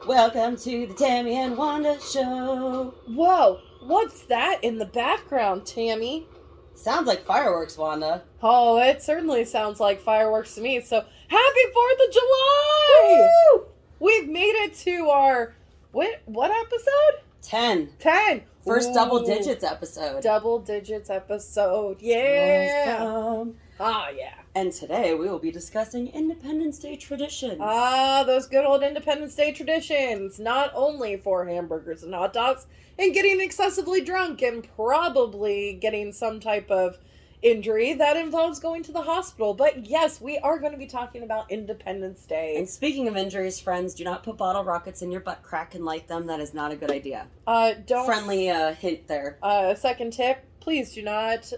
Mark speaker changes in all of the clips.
Speaker 1: Welcome to the Tammy and Wanda Show.
Speaker 2: Whoa, what's that in the background, Tammy?
Speaker 1: Sounds like fireworks, Wanda.
Speaker 2: Oh, it certainly sounds like fireworks to me. So, happy 4th of July!
Speaker 1: Woo!
Speaker 2: We've made it to our, what episode?
Speaker 1: 10.
Speaker 2: 10.
Speaker 1: First
Speaker 2: Ooh,
Speaker 1: double digits episode.
Speaker 2: Double digits episode. Yeah.
Speaker 1: Awesome.
Speaker 2: Yeah.
Speaker 1: And today we will be discussing Independence Day traditions.
Speaker 2: Those good old Independence Day traditions. Not only for hamburgers and hot dogs and getting excessively drunk and probably getting some type of injury that involves going to the hospital. But yes, we are going to be talking about Independence Day.
Speaker 1: And speaking of injuries, friends, do not put bottle rockets in your butt crack and light them. That is not a good idea.
Speaker 2: Don't.
Speaker 1: Friendly hint there.
Speaker 2: Second tip, please do not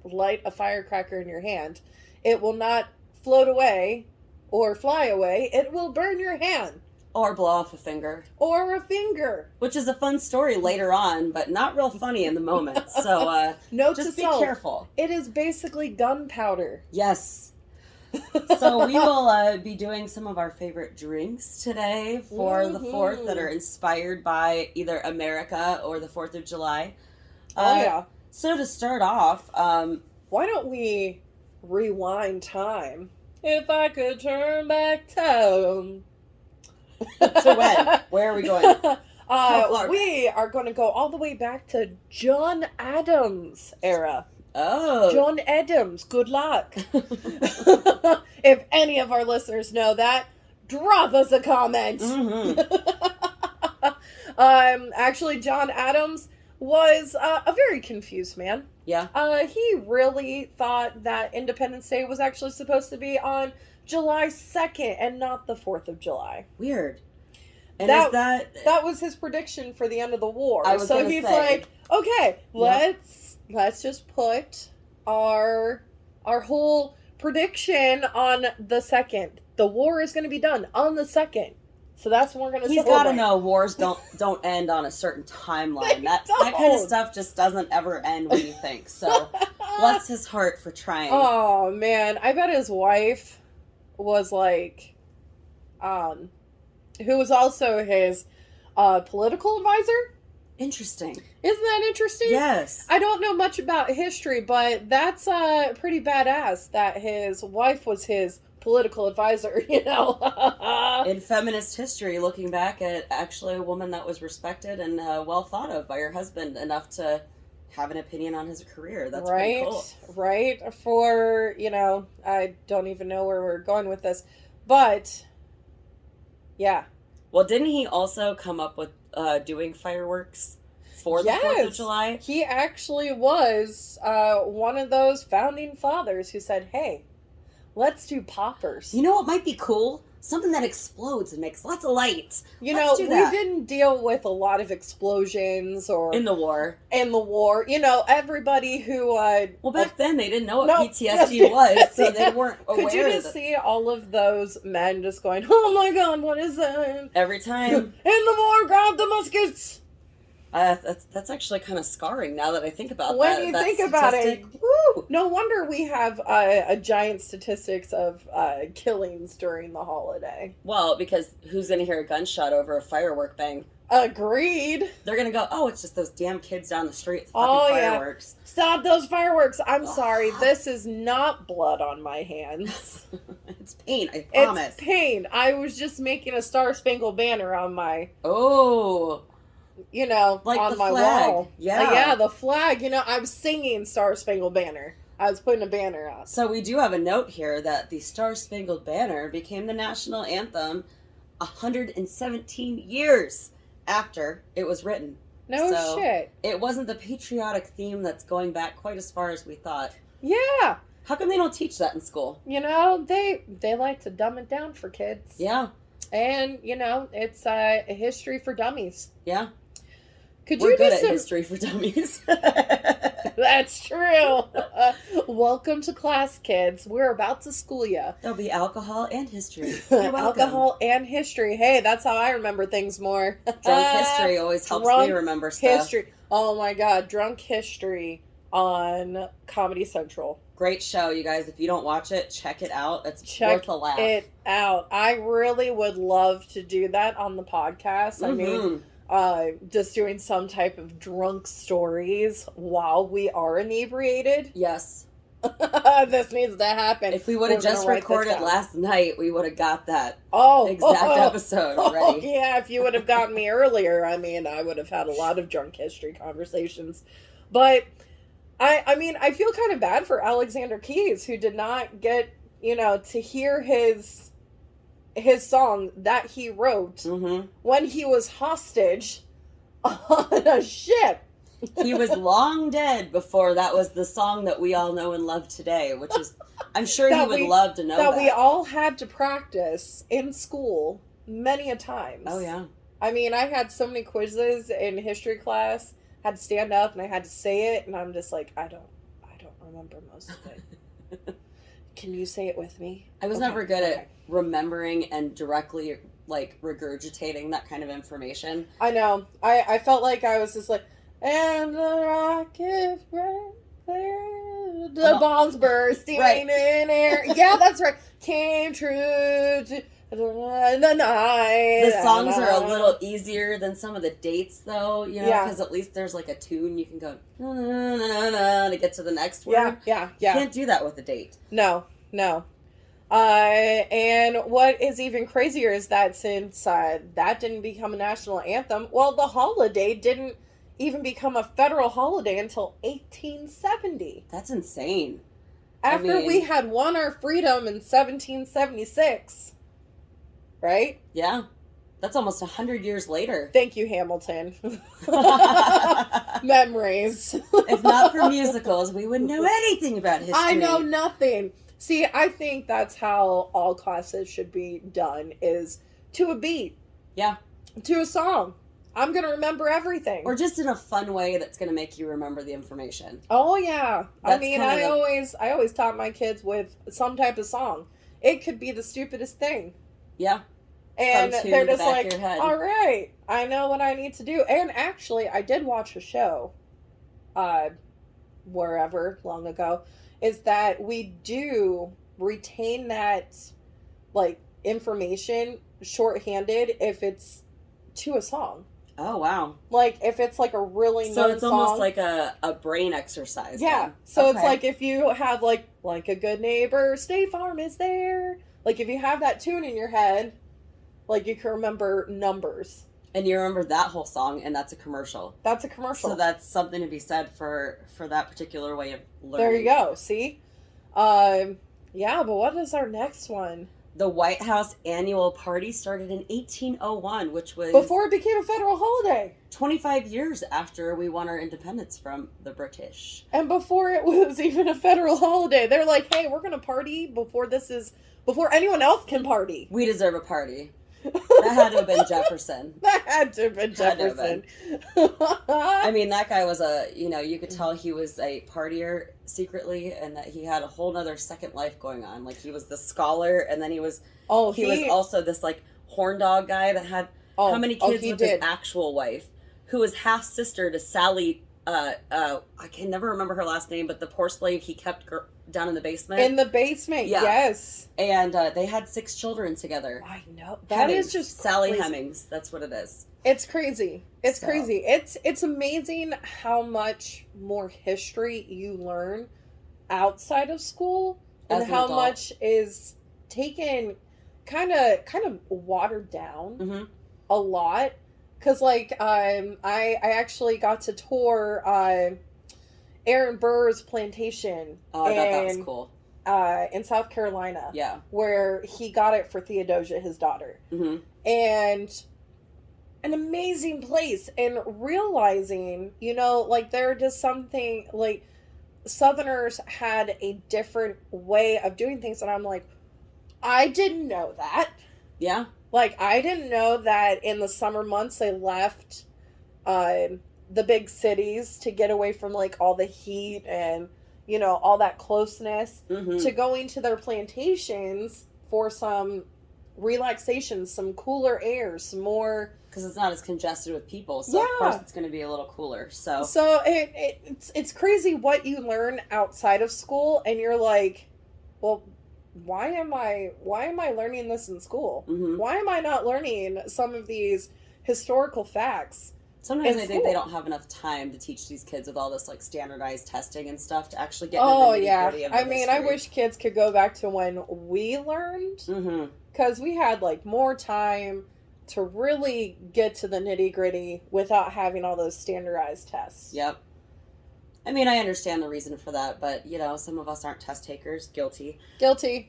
Speaker 2: light a firecracker in your hand. It will not float away or fly away. It will burn your hand.
Speaker 1: Or blow off a finger.
Speaker 2: Or a finger.
Speaker 1: Which is a fun story later on, but not real funny in the moment. So
Speaker 2: Note
Speaker 1: just
Speaker 2: to
Speaker 1: be
Speaker 2: self,
Speaker 1: careful.
Speaker 2: it is basically gunpowder.
Speaker 1: Yes. So we will be doing some of our favorite drinks today for the 4th that are inspired by either America or the 4th of July.
Speaker 2: Yeah.
Speaker 1: So to start off,
Speaker 2: why don't we rewind time? If I could turn back time.
Speaker 1: to when? Where are we going?
Speaker 2: We are going to go all the way back to John Adams era.
Speaker 1: Oh.
Speaker 2: John Adams, good luck. If any of our listeners know that, drop us a comment.
Speaker 1: Mm-hmm.
Speaker 2: Actually, John Adams was a very confused man.
Speaker 1: Yeah.
Speaker 2: He really thought that Independence Day was actually supposed to be on July 2nd and not the 4th of July.
Speaker 1: Weird. And
Speaker 2: that was his prediction for the end of the war. So he's like, okay, let's just put our whole prediction on the 2nd. The war is going to be done on the 2nd. So that's when we're going to
Speaker 1: He's got to know wars don't end on a certain timeline. That kind of stuff just doesn't ever end when you think. So bless his heart for trying.
Speaker 2: Oh, man. I bet his wife was like, who was also his political advisor.
Speaker 1: Interesting.
Speaker 2: Isn't that interesting?
Speaker 1: Yes.
Speaker 2: I don't know much about history, but that's pretty badass that his wife was his political advisor, you know.
Speaker 1: In feminist history, looking back at actually a woman that was respected and well thought of by her husband enough to have an opinion on his career. That's pretty cool.
Speaker 2: Right. For, I don't even know where we're going with this, but yeah.
Speaker 1: Well, didn't he also come up with doing fireworks for the 4th of July?
Speaker 2: He actually was one of those founding fathers who said, hey, let's do poppers.
Speaker 1: You know what might be cool? Something that explodes and makes lots of light.
Speaker 2: We didn't deal with a lot of explosions or...
Speaker 1: In the war.
Speaker 2: Everybody who...
Speaker 1: well, back then they didn't know what PTSD was, so they weren't aware of it.
Speaker 2: Could you just see all of those men just going, oh my god, what is that?
Speaker 1: Every time.
Speaker 2: In the war, grab the muskets!
Speaker 1: That's actually kind of scarring now that I think about that.
Speaker 2: When you think about it, woo, no wonder we have a giant statistics of killings during the holiday.
Speaker 1: Well, because who's going to hear a gunshot over a firework bang?
Speaker 2: Agreed.
Speaker 1: They're going to go, oh, it's just those damn kids down the street with fucking fireworks.
Speaker 2: Yeah. Stop those fireworks. I'm sorry. This is not blood on my hands.
Speaker 1: It's pain, I promise.
Speaker 2: It's pain. I was just making a Star-Spangled Banner on my...
Speaker 1: Oh...
Speaker 2: like on my
Speaker 1: flag.
Speaker 2: wall.
Speaker 1: Yeah.
Speaker 2: Yeah, the flag. I'm singing Star-Spangled Banner. I was putting a banner up.
Speaker 1: So we do have a note here that the Star-Spangled Banner became the national anthem 117 years after it was written.
Speaker 2: No shit.
Speaker 1: It wasn't the patriotic theme that's going back quite as far as we thought.
Speaker 2: Yeah.
Speaker 1: How come they don't teach that in school?
Speaker 2: They like to dumb it down for kids.
Speaker 1: Yeah.
Speaker 2: And, it's a history for dummies.
Speaker 1: Yeah.
Speaker 2: We're
Speaker 1: good at history for dummies.
Speaker 2: That's true. Welcome to class, kids. We're about to school you.
Speaker 1: There'll be alcohol and history.
Speaker 2: Alcohol and history. Hey, that's how I remember things more.
Speaker 1: Drunk history always helps me remember stuff.
Speaker 2: History. Oh my god, drunk history on Comedy Central.
Speaker 1: Great show, you guys. If you don't watch it, check it out. It's worth a laugh.
Speaker 2: Check it out. I really would love to do that on the podcast. I mean, just doing some type of drunk stories while we are inebriated.
Speaker 1: Yes.
Speaker 2: This needs to happen.
Speaker 1: If we would have just recorded last night, we would have got that exact episode ready.
Speaker 2: Yeah, if you would have gotten me earlier, I mean, I would have had a lot of drunk history conversations. But I mean, I feel kind of bad for Alexander Keys, who did not get, to hear his song that he wrote when he was hostage on a ship.
Speaker 1: He was long dead before that was the song that we all know and love today, which is, I'm sure he would love to know that.
Speaker 2: We all had to practice in school many a times.
Speaker 1: Oh, yeah.
Speaker 2: I mean, I had so many quizzes in history class, had to stand up and I had to say it, and I'm just like, I don't remember most of it. Can you say it with me?
Speaker 1: I was never good at remembering and directly, regurgitating that kind of information.
Speaker 2: I know. I felt like I was just like, and the rocket right there, the bombs bursting in air. Yeah, that's right. Came true to the night.
Speaker 1: The songs are a little easier than some of the dates, though, because at least there's a tune you can go to get to the next word.
Speaker 2: Yeah.
Speaker 1: You can't do that with a date.
Speaker 2: No. And what is even crazier is that since that didn't become a national anthem, well, the holiday didn't even become a federal holiday until 1870.
Speaker 1: That's insane.
Speaker 2: After we had won our freedom in 1776. Right?
Speaker 1: Yeah. That's almost 100 years later.
Speaker 2: Thank you, Hamilton. Memories.
Speaker 1: If not for musicals, we wouldn't know anything about history.
Speaker 2: I know nothing. See, I think that's how all classes should be done, is to a beat.
Speaker 1: Yeah.
Speaker 2: To a song. I'm going to remember everything.
Speaker 1: Or just in a fun way that's going to make you remember the information.
Speaker 2: Oh, yeah. I mean, I always taught my kids with some type of song. It could be the stupidest thing.
Speaker 1: Yeah.
Speaker 2: And they're just like, all right, I know what I need to do. And actually, I did watch a show, wherever, long ago, is that we do retain that, information shorthanded if it's to a song.
Speaker 1: Oh, wow.
Speaker 2: If it's a really known song. So
Speaker 1: it's almost like a brain exercise.
Speaker 2: Yeah.
Speaker 1: Then.
Speaker 2: So it's like if you have like a good neighbor, State Farm is there. If you have that tune in your head, you can remember numbers. And
Speaker 1: you remember that whole song, and that's a commercial.
Speaker 2: That's a commercial.
Speaker 1: So that's something to be said for that particular way of learning.
Speaker 2: There you go. See? Yeah, but what is our next one?
Speaker 1: The White House annual party started in 1801, which was...
Speaker 2: before it became a federal holiday.
Speaker 1: 25 years after we won our independence from the British.
Speaker 2: And before it was even a federal holiday. They're like, hey, we're going to party before anyone else can party.
Speaker 1: We deserve a party. That had to have been Jefferson.
Speaker 2: That had to have been Jefferson.
Speaker 1: I mean, that guy was you could tell he was a partier secretly, and that he had a whole nother second life going on. He was the scholar, and then he was also this horn dog guy that had how many kids with his actual wife, who was half sister to Sally. I can never remember her last name, but the poor slave he kept down in the basement.
Speaker 2: In the basement, yes.
Speaker 1: And they had 6 children together.
Speaker 2: I know. That is just
Speaker 1: Sally
Speaker 2: crazy.
Speaker 1: Hemings. That's what it is.
Speaker 2: It's crazy. It's crazy. It's amazing how much more history you learn outside of school, and how much is taken kind of watered down a lot. Because, I actually got to tour Aaron Burr's plantation.
Speaker 1: Oh, I thought that was cool.
Speaker 2: In South Carolina.
Speaker 1: Yeah. Where
Speaker 2: he got it for Theodosia, his daughter. Mm-hmm. And an amazing place. And realizing, there are just something, Southerners had a different way of doing things. And I'm like, I didn't know that.
Speaker 1: Yeah.
Speaker 2: I didn't know that in the summer months they left the big cities to get away from, all the heat and, all that closeness, to going to their plantations for some relaxation, some cooler air, some more...
Speaker 1: because it's not as congested with people. So of course it's going to be a little cooler. So
Speaker 2: it's crazy what you learn outside of school, and you're like, well, why am I learning this in school?
Speaker 1: Mm-hmm.
Speaker 2: Why am I not learning some of these historical facts?
Speaker 1: Sometimes I think they don't have enough time to teach these kids with all this like standardized testing and stuff to actually get into the nitty-gritty of the history.
Speaker 2: I wish kids could go back to when we learned, because we had like more time to really get to the nitty-gritty without having all those standardized tests.
Speaker 1: Yep. I mean, I understand the reason for that, but, you know, some of us aren't test takers. Guilty.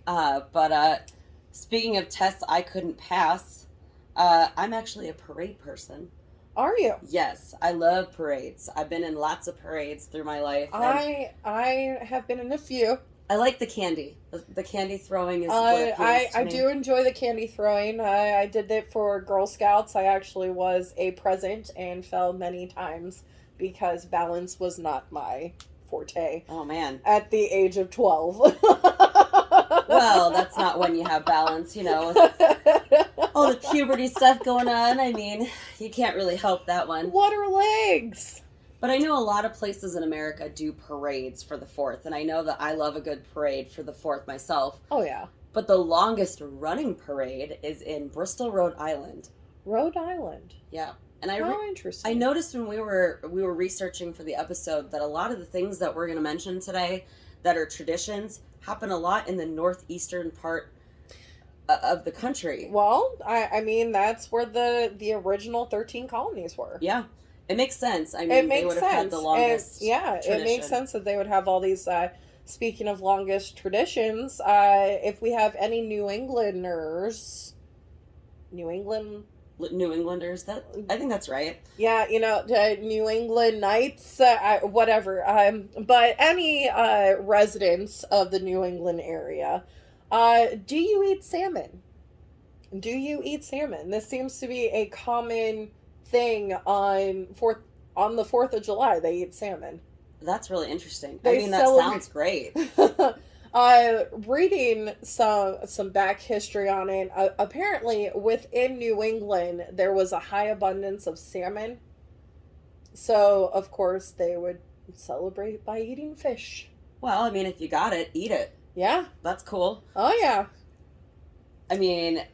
Speaker 1: But speaking of tests I couldn't pass, I'm actually a parade person.
Speaker 2: Are you?
Speaker 1: Yes, I love parades. I've been in lots of parades through my life.
Speaker 2: I have been in a few.
Speaker 1: I like the candy. The candy throwing is what appeals to me.
Speaker 2: I do enjoy the candy throwing. I did it for Girl Scouts. I actually was a present and fell many times because balance was not my forte.
Speaker 1: Oh, man.
Speaker 2: At the age of 12.
Speaker 1: Well, that's not when you have balance, you know. All the puberty stuff going on. I mean, you can't really help that one.
Speaker 2: What are legs?
Speaker 1: But I know a lot of places in America do parades for the 4th, and I know that I love a good parade for the 4th myself.
Speaker 2: Oh, yeah.
Speaker 1: But the longest running parade is in Bristol, Rhode Island.
Speaker 2: Rhode Island?
Speaker 1: Yeah. And
Speaker 2: interesting.
Speaker 1: I noticed when we were researching for the episode that a lot of the things that we're going to mention today that are traditions happen a lot in the northeastern part of the country.
Speaker 2: Well, I mean, that's where the original 13 colonies were.
Speaker 1: Yeah. It makes sense. I mean, they would have had the longest tradition.
Speaker 2: It makes sense that they would have all these, speaking of longest traditions, if we have any New Englanders,
Speaker 1: I think that's right.
Speaker 2: Yeah, you know, New England Knights, whatever. But any residents of the New England area, do you eat salmon? Do you eat salmon? This seems to be a common thing on the 4th of July. They eat salmon.
Speaker 1: That's really interesting. That sounds great.
Speaker 2: Reading some back history on it, apparently within New England there was a high abundance of salmon. So, of course, they would celebrate by eating fish.
Speaker 1: Well, I mean, if you got it, eat it.
Speaker 2: Yeah.
Speaker 1: That's cool.
Speaker 2: Oh, yeah.
Speaker 1: I mean,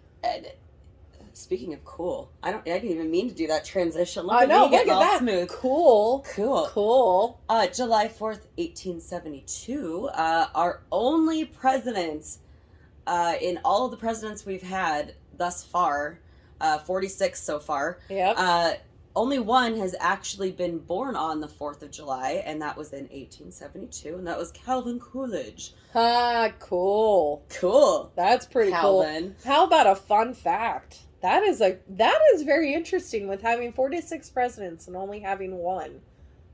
Speaker 1: speaking of cool, I didn't even mean to do that transition.
Speaker 2: I know, look at that.
Speaker 1: Smooth.
Speaker 2: Cool.
Speaker 1: July 4th, 1872, our only president, in all of the presidents we've had thus far, 46 so far.
Speaker 2: Yep.
Speaker 1: Only one has actually been born on the 4th of July, and that was in 1872, and that was Calvin Coolidge.
Speaker 2: Cool.
Speaker 1: Cool.
Speaker 2: That's pretty
Speaker 1: Calvin.
Speaker 2: Cool. How about a fun fact? That is very interesting with having 46 presidents and only having one.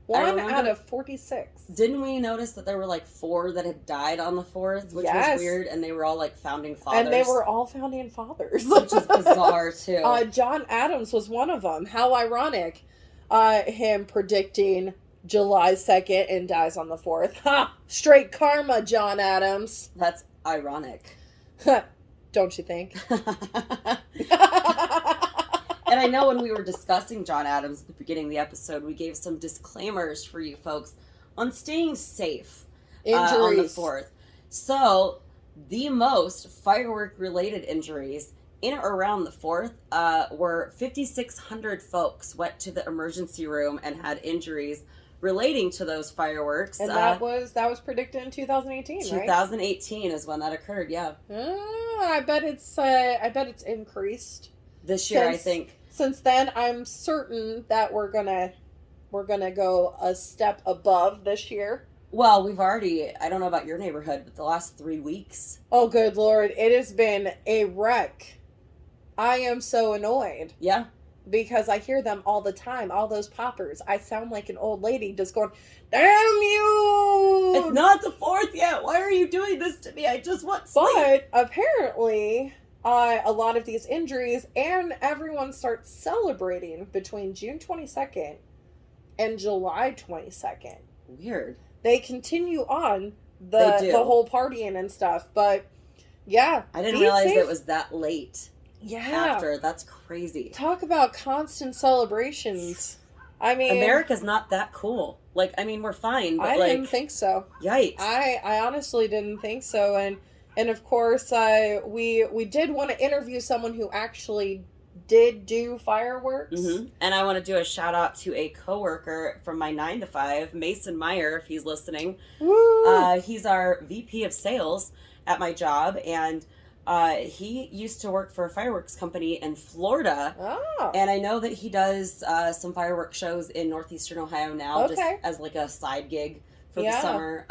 Speaker 2: One out of 46.
Speaker 1: Didn't we notice that there were like 4 that had died on the 4th, which was weird, and they were all like founding fathers.
Speaker 2: And they were all founding fathers.
Speaker 1: Which is bizarre too.
Speaker 2: John Adams was one of them. How ironic. Him predicting July 2nd and dies on the 4th. Ha! Straight karma, John Adams.
Speaker 1: That's ironic.
Speaker 2: Don't you think?
Speaker 1: And I know when we were discussing John Adams at the beginning of the episode, we gave some disclaimers for you folks on staying safe on the 4th. So, the most firework-related injuries in or around the 4th were 5,600 folks went to the emergency room and had injuries relating to those fireworks.
Speaker 2: And that was predicted in 2018,
Speaker 1: 2018 is when that occurred, yeah.
Speaker 2: I bet it's increased.
Speaker 1: This year, I think.
Speaker 2: Since then, I'm certain that we're gonna go a step above this year.
Speaker 1: Well, we've already, I don't know about your neighborhood, but the last 3 weeks.
Speaker 2: Oh, good Lord. It has been a wreck. I am so annoyed.
Speaker 1: Yeah.
Speaker 2: Because I hear them all the time, all those poppers. I sound like an old lady just going, damn you!
Speaker 1: It's not the 4th yet. Why are you doing this to me? I just want sleep.
Speaker 2: But apparently, a lot of these injuries, and everyone starts celebrating between June 22nd and July 22nd.
Speaker 1: Weird.
Speaker 2: They continue on the whole partying and stuff, but yeah.
Speaker 1: I didn't realize it was that late. after. That's crazy.
Speaker 2: Talk about constant celebrations. I mean,
Speaker 1: America's not that cool. Like, I mean, we're fine, but
Speaker 2: I didn't think so.
Speaker 1: Yikes.
Speaker 2: I honestly didn't think so. And of course, we did want to interview someone who actually did do fireworks.
Speaker 1: Mm-hmm. And I want to do a shout out to a coworker from my 9 to 5, Mason Meyer, if he's listening.
Speaker 2: Woo!
Speaker 1: He's our VP of sales at my job, and he used to work for a fireworks company in Florida.
Speaker 2: Oh.
Speaker 1: And I know that he does some fireworks shows in northeastern Ohio now, just as like a side gig for the summer.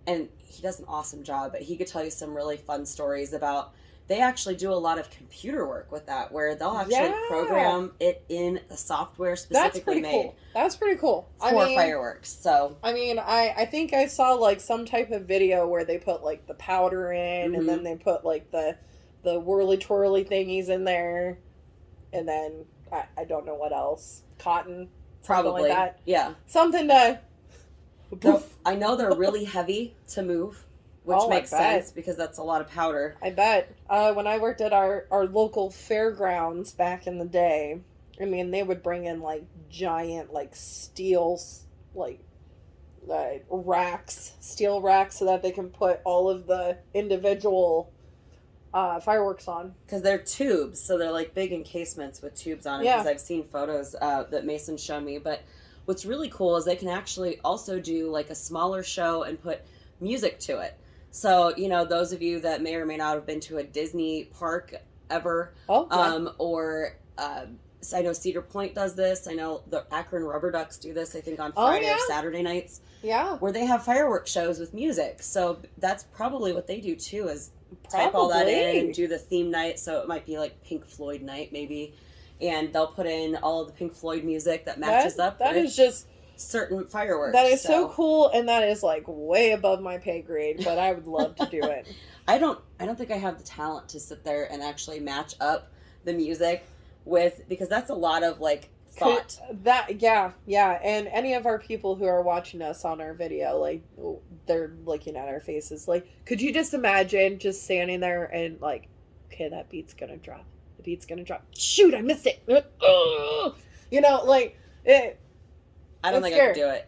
Speaker 1: And he does an awesome job, but he could tell you some really fun stories about, they actually do a lot of computer work with that, where they'll actually program it in a software specifically made.
Speaker 2: Cool. That's pretty cool.
Speaker 1: For fireworks. So
Speaker 2: I mean, I think I saw like some type of video where they put like the powder in, and then they put like the whirly twirly thingies in there, and then I don't know what else. Cotton.
Speaker 1: Probably.
Speaker 2: Like that.
Speaker 1: Yeah.
Speaker 2: Something to...
Speaker 1: I know they're really heavy to move, which makes sense because that's a lot of powder.
Speaker 2: I bet. When I worked at our local fairgrounds back in the day, I mean, they would bring in like giant like steel racks so that they can put all of the individual fireworks on.
Speaker 1: Because they're tubes, so they're like big encasements with tubes on it. Because I've seen photos that Mason showed me, but what's really cool is they can actually also do like a smaller show and put music to it. So, you know, those of you that may or may not have been to a Disney park ever, or I know Cedar Point does this. I know the Akron Rubber Ducks do this, I think, on Friday or Saturday nights.
Speaker 2: Yeah.
Speaker 1: Where they have fireworks shows with music. So that's probably what they do, too, is type all that in and do the theme night. So it might be like Pink Floyd night, maybe. And they'll put in all of the Pink Floyd music that matches up with certain fireworks.
Speaker 2: That is so cool, and that is like way above my pay grade, but I would love to do it.
Speaker 1: I don't think I have the talent to sit there and actually match up the music with, because that's a lot of like thought. And any of our people who are watching us on our video, like, they're looking at our faces like, could you just imagine just standing there and like, okay, that beat's gonna drop. The beat's gonna drop. Shoot, I missed it. You know, like it. I don't think I could do it.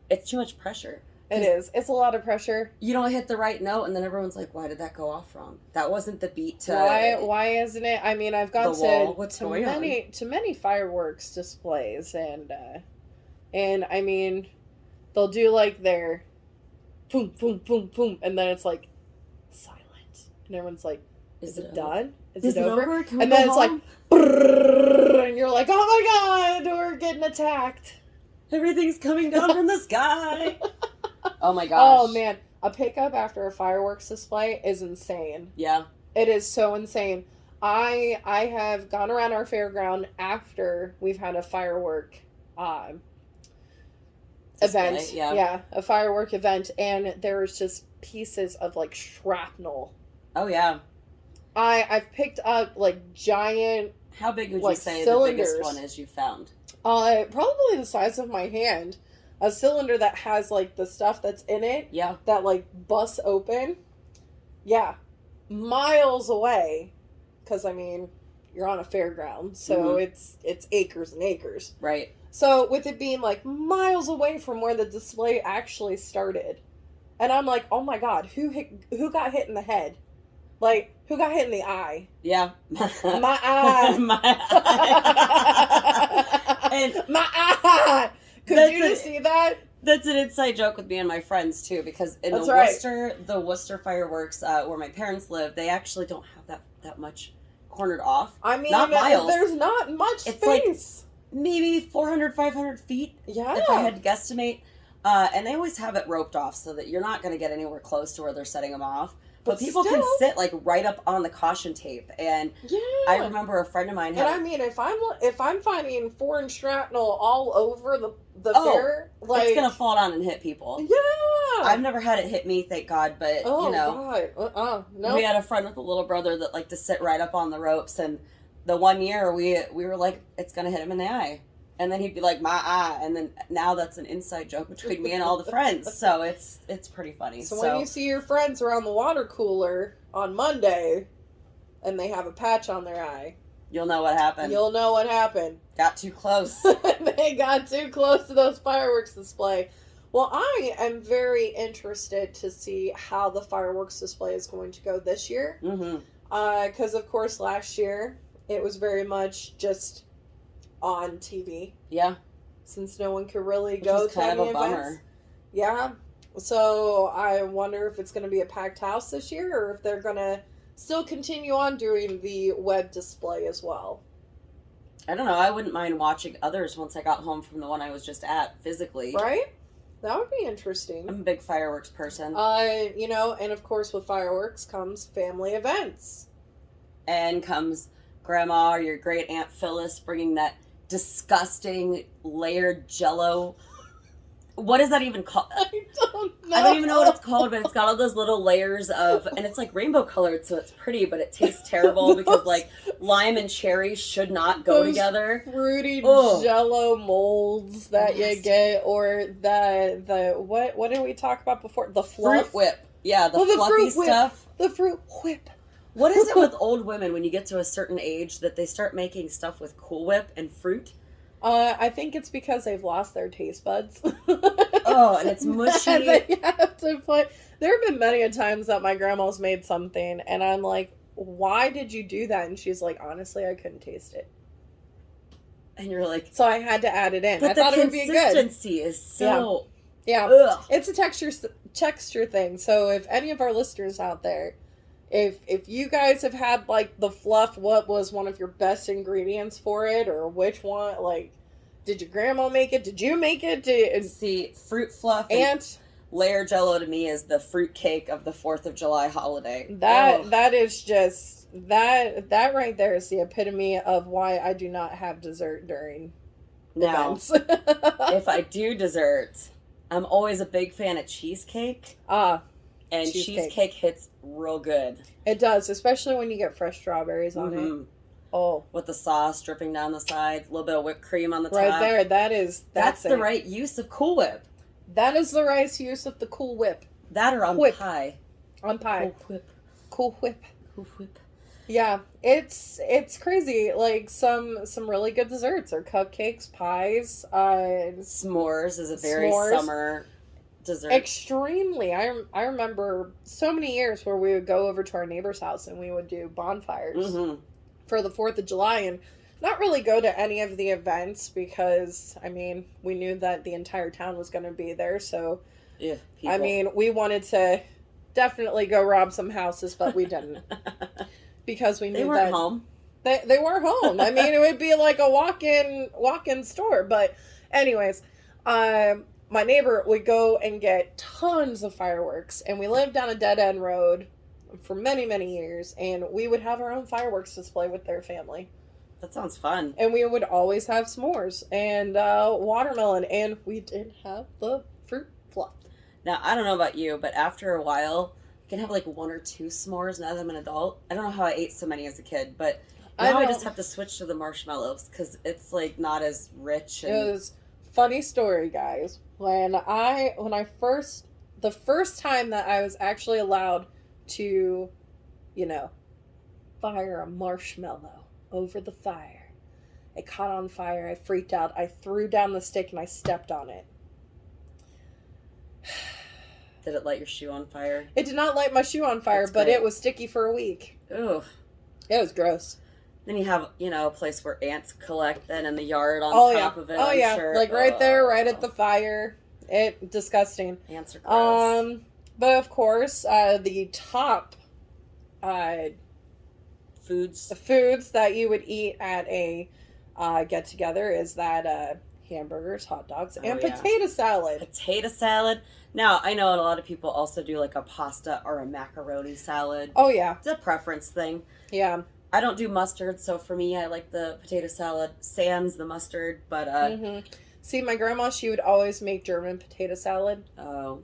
Speaker 1: It's too much pressure.
Speaker 2: It is. It's a lot of pressure.
Speaker 1: You don't hit the right note, and then everyone's like, "Why did that go off wrong? That wasn't the beat to."
Speaker 2: Why isn't it? I mean, I've gone to many fireworks displays, and I mean, they'll do like their boom, boom, boom, boom, and then it's like silent, and everyone's like, "Is it done? Is it over?" And then it's like, and you're like, "Oh my god, we're getting attacked!
Speaker 1: Everything's coming down from the sky!" Oh my gosh!
Speaker 2: Oh man, a pickup after a fireworks display is insane.
Speaker 1: Yeah,
Speaker 2: it is so insane. I have gone around our fairground after we've had a firework event. Yeah, a firework event, and there's just pieces of like shrapnel.
Speaker 1: Oh yeah.
Speaker 2: I've picked up like giant.
Speaker 1: How big would you say cylinders. The biggest one is you found?
Speaker 2: Probably the size of my hand. A cylinder that has like the stuff that's in it.
Speaker 1: Yeah.
Speaker 2: That like busts open. Yeah. Miles away. Because I mean, you're on a fairground, so it's acres and acres.
Speaker 1: Right.
Speaker 2: So with it being like miles away from where the display actually started, and I'm like, oh my god, who got hit in the head? Like, who got hit in the eye?
Speaker 1: Yeah.
Speaker 2: My eye.
Speaker 1: My eye.
Speaker 2: And my eye. Could you just see that?
Speaker 1: That's an inside joke with me and my friends, too, because in the Worcester fireworks, where my parents live, they actually don't have that much cornered off.
Speaker 2: I mean,
Speaker 1: not miles.
Speaker 2: There's not much space.
Speaker 1: It's like maybe 400, 500 feet, if I had to guesstimate. And they always have it roped off so that you're not going to get anywhere close to where they're setting them off. But people can sit like right up on the caution tape, and I remember a friend of mine.
Speaker 2: And I mean, if I'm finding foreign shrapnel all over the fair, like
Speaker 1: it's gonna fall down and hit people.
Speaker 2: Yeah,
Speaker 1: I've never had it hit me, thank God. But
Speaker 2: no.
Speaker 1: We had a friend with a little brother that liked to sit right up on the ropes, and the one year we were like, it's gonna hit him in the eye. And then he'd be like, my eye. And then now that's an inside joke between me and all the friends. So it's pretty funny.
Speaker 2: So when you see your friends around the water cooler on Monday, and they have a patch on their eye,
Speaker 1: you'll know what happened.
Speaker 2: You'll know what happened.
Speaker 1: Got too close.
Speaker 2: They got too close to those fireworks display. Well, I am very interested to see how the fireworks display is going to go this year. Because, of course, last year, it was very much just on TV.
Speaker 1: Yeah.
Speaker 2: Since no one could really go to any events.
Speaker 1: Bummer.
Speaker 2: Yeah. So, I wonder if it's going to be a packed house this year, or if they're going to still continue on doing the web display as well.
Speaker 1: I don't know. I wouldn't mind watching others once I got home from the one I was just at physically.
Speaker 2: Right? That would be interesting.
Speaker 1: I'm a big fireworks person.
Speaker 2: You know, and of course with fireworks comes family events.
Speaker 1: And comes Grandma or your great Aunt Phyllis bringing that disgusting layered Jell-O. What is that even called?
Speaker 2: I don't know.
Speaker 1: I don't even know what it's called, but it's got all those little layers of, and it's like rainbow colored, so it's pretty, but it tastes terrible because like lime and cherry should not go together.
Speaker 2: Fruity Jell-O molds that you get, or the what did we talk about before? The fluff
Speaker 1: Fruit whip. Yeah, the fluffy stuff.
Speaker 2: The fruit whip.
Speaker 1: What is it with old women when you get to a certain age that they start making stuff with Cool Whip and fruit?
Speaker 2: I think it's because they've lost their taste buds.
Speaker 1: Oh, and it's mushy.
Speaker 2: And they have to put... There have been many a times that my grandma's made something, and I'm like, why did you do that? And she's like, honestly, I couldn't taste it.
Speaker 1: And you're like...
Speaker 2: So I had to add it in.
Speaker 1: But
Speaker 2: I thought it would be good.
Speaker 1: The consistency is so...
Speaker 2: Yeah.
Speaker 1: Ugh.
Speaker 2: It's a texture thing. So if any of our listeners out there, if you guys have had, like, the fluff, what was one of your best ingredients for it, or which one, like, did your grandma make it? Did you make it?
Speaker 1: See, fruit fluff and layer Jell-O to me is the fruit cake of the 4th of July holiday.
Speaker 2: That is just, that right there is the epitome of why I do not have dessert during events.
Speaker 1: If I do dessert, I'm always a big fan of cheesecake. And cheesecake hits real good.
Speaker 2: It does, especially when you get fresh strawberries on it. Oh.
Speaker 1: With the sauce dripping down the sides, a little bit of whipped cream on the top.
Speaker 2: Right there, that's
Speaker 1: the right use of Cool Whip.
Speaker 2: That is the right use of the Cool Whip.
Speaker 1: That or on pie.
Speaker 2: On pie.
Speaker 1: Cool Whip.
Speaker 2: Cool Whip.
Speaker 1: Cool Whip.
Speaker 2: Yeah, it's crazy. Like some really good desserts or cupcakes, pies.
Speaker 1: S'mores is a very summer dessert.
Speaker 2: Extremely. I remember so many years where we would go over to our neighbor's house and we would do bonfires for the 4th of July and not really go to any of the events because, I mean, we knew that the entire town was going to be there. So,
Speaker 1: yeah,
Speaker 2: I mean, we wanted to definitely go rob some houses, but we didn't. Because we knew
Speaker 1: they weren't home.
Speaker 2: They weren't home. I mean, it would be like a walk-in store. But anyways, my neighbor would go and get tons of fireworks, and we lived down a dead-end road for many, many years, and we would have our own fireworks display with their family.
Speaker 1: That sounds fun.
Speaker 2: And we would always have s'mores and watermelon, and we did have the fruit fluff.
Speaker 1: Now, I don't know about you, but after a while, I can have like 1 or 2 s'mores now that I'm an adult. I don't know how I ate so many as a kid, but now I just have to switch to the marshmallows because it's like not as rich. And...
Speaker 2: It was funny story, guys. The first time that I was actually allowed to, fire a marshmallow over the fire, it caught on fire. I freaked out. I threw down the stick and I stepped on it.
Speaker 1: Did it light your shoe on fire?
Speaker 2: It did not light my shoe on fire, but it was sticky for a week.
Speaker 1: Ugh.
Speaker 2: It was gross.
Speaker 1: Then you have, a place where ants collect then in the yard on top of it.
Speaker 2: Oh, I'm sure. Like right there, right at the fire. Disgusting.
Speaker 1: Ants are gross.
Speaker 2: But of course, the top foods that you would eat at a get-together is that hamburgers, hot dogs, and potato salad.
Speaker 1: Potato salad. Now, I know a lot of people also do like a pasta or a macaroni salad.
Speaker 2: Oh, yeah.
Speaker 1: It's a preference thing.
Speaker 2: Yeah.
Speaker 1: I don't do mustard, so for me, I like the potato salad, sans the mustard, but...
Speaker 2: See, my grandma, she would always make German potato salad.
Speaker 1: Oh.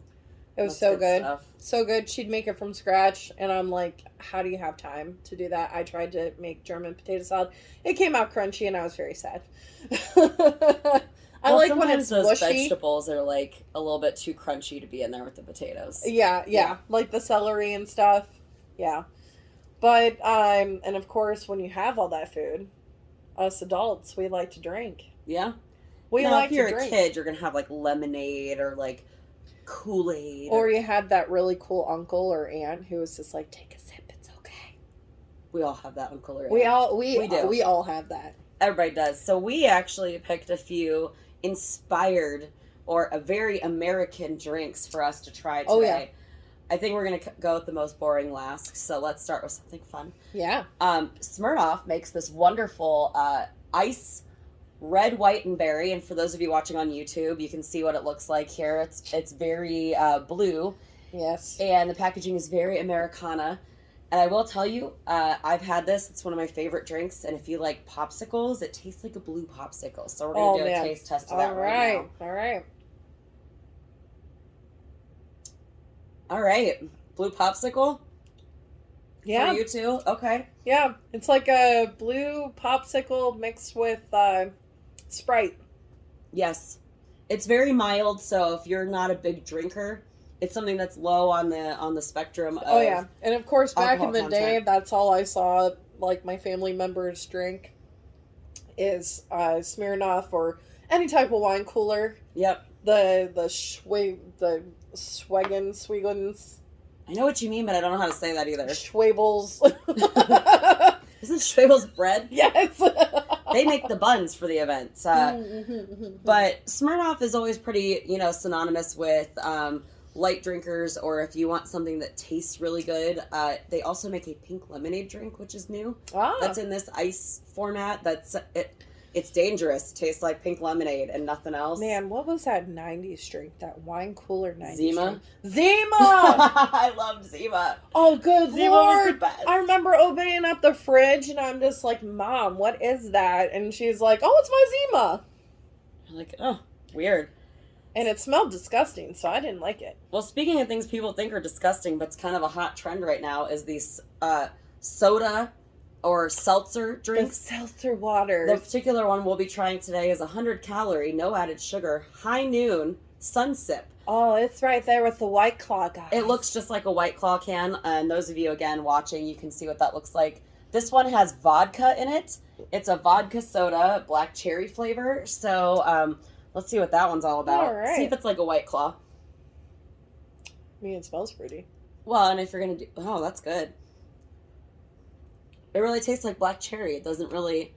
Speaker 2: It was so good.
Speaker 1: Stuff. So
Speaker 2: good. She'd make it from scratch, and I'm like, how do you have time to do that? I tried to make German potato salad. It came out crunchy, and I was very sad. I like when it's
Speaker 1: those
Speaker 2: mushy.
Speaker 1: Vegetables are like a little bit too crunchy to be in there with the potatoes.
Speaker 2: Yeah. Like the celery and stuff. Yeah. But and of course, when you have all that food, us adults, we like to drink.
Speaker 1: Yeah.
Speaker 2: We
Speaker 1: now,
Speaker 2: like
Speaker 1: if you're
Speaker 2: to
Speaker 1: a
Speaker 2: drink.
Speaker 1: kid, you're gonna have like lemonade or like Kool-Aid.
Speaker 2: Or you had that really cool uncle or aunt who was just like, take a sip, it's okay.
Speaker 1: We all have that uncle or aunt.
Speaker 2: We all have that.
Speaker 1: Everybody does. So we actually picked a few inspired or a very American drinks for us to try today.
Speaker 2: Oh, yeah.
Speaker 1: I think we're going to go with the most boring last, so let's start with something fun.
Speaker 2: Yeah.
Speaker 1: Smirnoff makes this wonderful ice red, white, and berry, and for those of you watching on YouTube, you can see what it looks like here. It's very blue.
Speaker 2: Yes.
Speaker 1: And the packaging is very Americana. And I will tell you, I've had this. It's one of my favorite drinks. And if you like popsicles, it tastes like a blue popsicle. So we're going to do a taste test of that right now.
Speaker 2: All right.
Speaker 1: All right. Blue popsicle?
Speaker 2: Yeah.
Speaker 1: For you too? Okay.
Speaker 2: Yeah. It's like a blue popsicle mixed with Sprite.
Speaker 1: Yes. It's very mild. So if you're not a big drinker, it's something that's low on the spectrum of
Speaker 2: oh yeah, and of course back in the day,
Speaker 1: content.
Speaker 2: that's all I saw like my family members drink is Smirnoff or any type of wine cooler.
Speaker 1: Yep.
Speaker 2: The Schwegens.
Speaker 1: I know what you mean, but I don't know how to say that either.
Speaker 2: Schwabels.
Speaker 1: Isn't Schwabel's bread?
Speaker 2: Yes.
Speaker 1: They make the buns for the events. But Smirnoff is always pretty, synonymous with light drinkers, or if you want something that tastes really good. They also make a pink lemonade drink, which is new. That's in this ice format. It's dangerous. It tastes like pink lemonade and nothing else.
Speaker 2: Man, what was that 90s drink? That wine cooler 90s
Speaker 1: Zima?
Speaker 2: drink? Zima!
Speaker 1: I loved Zima.
Speaker 2: Oh, good
Speaker 1: Zima
Speaker 2: Lord.
Speaker 1: was the best.
Speaker 2: I remember opening up the fridge and I'm just like, Mom, what is that? And she's like, oh, it's my Zima.
Speaker 1: I'm like, oh, weird.
Speaker 2: And it smelled disgusting, so I didn't like it.
Speaker 1: Well, speaking of things people think are disgusting, but it's kind of a hot trend right now, is these soda or seltzer drinks.
Speaker 2: The seltzer waters.
Speaker 1: The particular one we'll be trying today is 100 calorie, no added sugar, High Noon Sun Sip.
Speaker 2: Oh, it's right there with the White Claw, guys.
Speaker 1: It looks just like a White Claw can, and those of you, again, watching, you can see what that looks like. This one has vodka in it. It's a vodka soda, black cherry flavor, so let's see what that one's all about.
Speaker 2: All right.
Speaker 1: See if it's like a White Claw.
Speaker 2: I mean, it smells pretty.
Speaker 1: Well, and if you're going to do... Oh, that's good. It really tastes like black cherry. It doesn't really...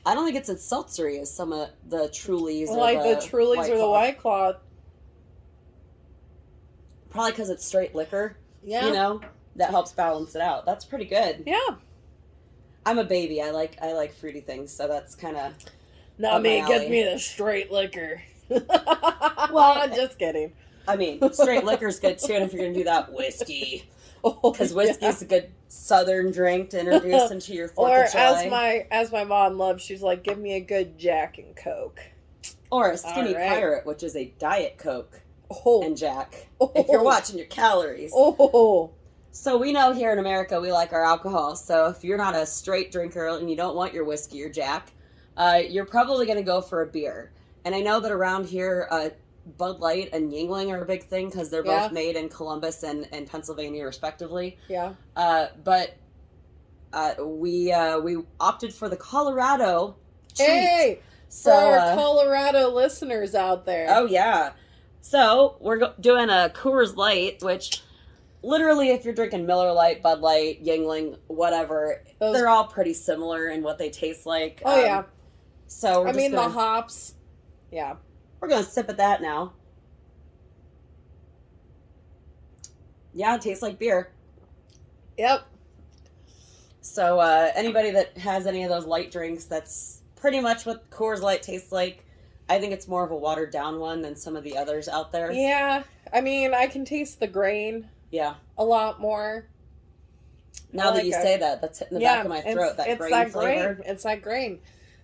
Speaker 1: I don't think it's as seltzery as some of the Trulies or
Speaker 2: like the Trulies or the White Claw.
Speaker 1: Probably because it's straight liquor.
Speaker 2: Yeah.
Speaker 1: That helps balance it out. That's pretty good.
Speaker 2: Yeah.
Speaker 1: I'm a baby. I like fruity things, so that's kind of...
Speaker 2: Not me. Get me the straight liquor.
Speaker 1: Well,
Speaker 2: just kidding.
Speaker 1: I mean, straight liquor's good too, and if you're going to do that, whiskey. Because whiskey's a good southern drink to introduce into your 4th of July.
Speaker 2: As my mom loves, she's like, give me a good Jack and Coke.
Speaker 1: Or a Skinny Pirate, which is a Diet Coke and Jack. If you're watching your calories. So we know here in America we like our alcohol. So if you're not a straight drinker and you don't want your whiskey or Jack, you're probably going to go for a beer. And I know that around here, Bud Light and Yuengling are a big thing because they're both made in Columbus and Pennsylvania, respectively.
Speaker 2: Yeah.
Speaker 1: But we opted for the Colorado treat.
Speaker 2: Hey! So, for our Colorado listeners out there.
Speaker 1: Oh, yeah. So we're doing a Coors Light, which literally if you're drinking Miller Lite, Bud Light, Yuengling, whatever, they're all pretty similar in what they taste like.
Speaker 2: Oh, yeah.
Speaker 1: So
Speaker 2: the hops. Yeah.
Speaker 1: We're going to sip at that now. Yeah, it tastes like beer.
Speaker 2: Yep.
Speaker 1: So anybody that has any of those light drinks, that's pretty much what Coors Light tastes like. I think it's more of a watered down one than some of the others out there.
Speaker 2: Yeah. I mean, I can taste the grain.
Speaker 1: Yeah.
Speaker 2: A lot more.
Speaker 1: Now that you say that, that's hitting the back of my throat, that grain flavor.
Speaker 2: It's that grain.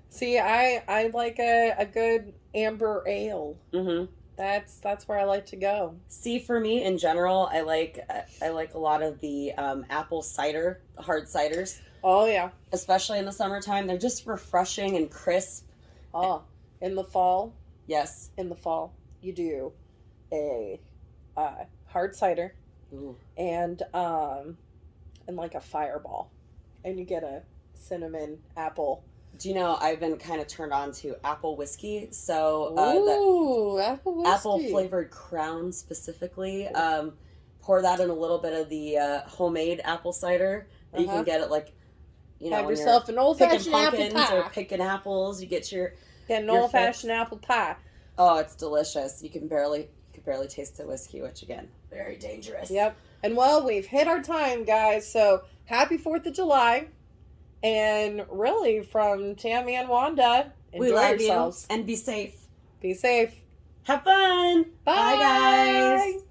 Speaker 2: See, I like a good amber ale.
Speaker 1: Mm-hmm.
Speaker 2: That's where I like to go.
Speaker 1: See, for me in general, I like a lot of the apple cider, hard ciders.
Speaker 2: Oh yeah,
Speaker 1: especially in the summertime, they're just refreshing and crisp.
Speaker 2: Oh, in the fall.
Speaker 1: Yes,
Speaker 2: in the fall, you do a hard cider.
Speaker 1: Ooh.
Speaker 2: And and like a Fireball, and you get a cinnamon apple.
Speaker 1: Do you know I've been kind of turned on to apple whiskey? So
Speaker 2: apple whiskey.
Speaker 1: Apple flavored Crown specifically. Pour that in a little bit of the homemade apple cider. You can get it like, you know,
Speaker 2: have yourself an old fashioned apple pie
Speaker 1: or picking apples. You get
Speaker 2: an old fashioned apple pie.
Speaker 1: Oh, it's delicious. You can barely taste the whiskey, which again, very dangerous.
Speaker 2: Yep. And well, we've hit our time, guys. So happy 4th of July. And really, from Tammy and Wanda, enjoy
Speaker 1: we love
Speaker 2: yourselves.
Speaker 1: You and be safe.
Speaker 2: Be safe.
Speaker 1: Have fun.
Speaker 2: Bye,
Speaker 1: Bye guys.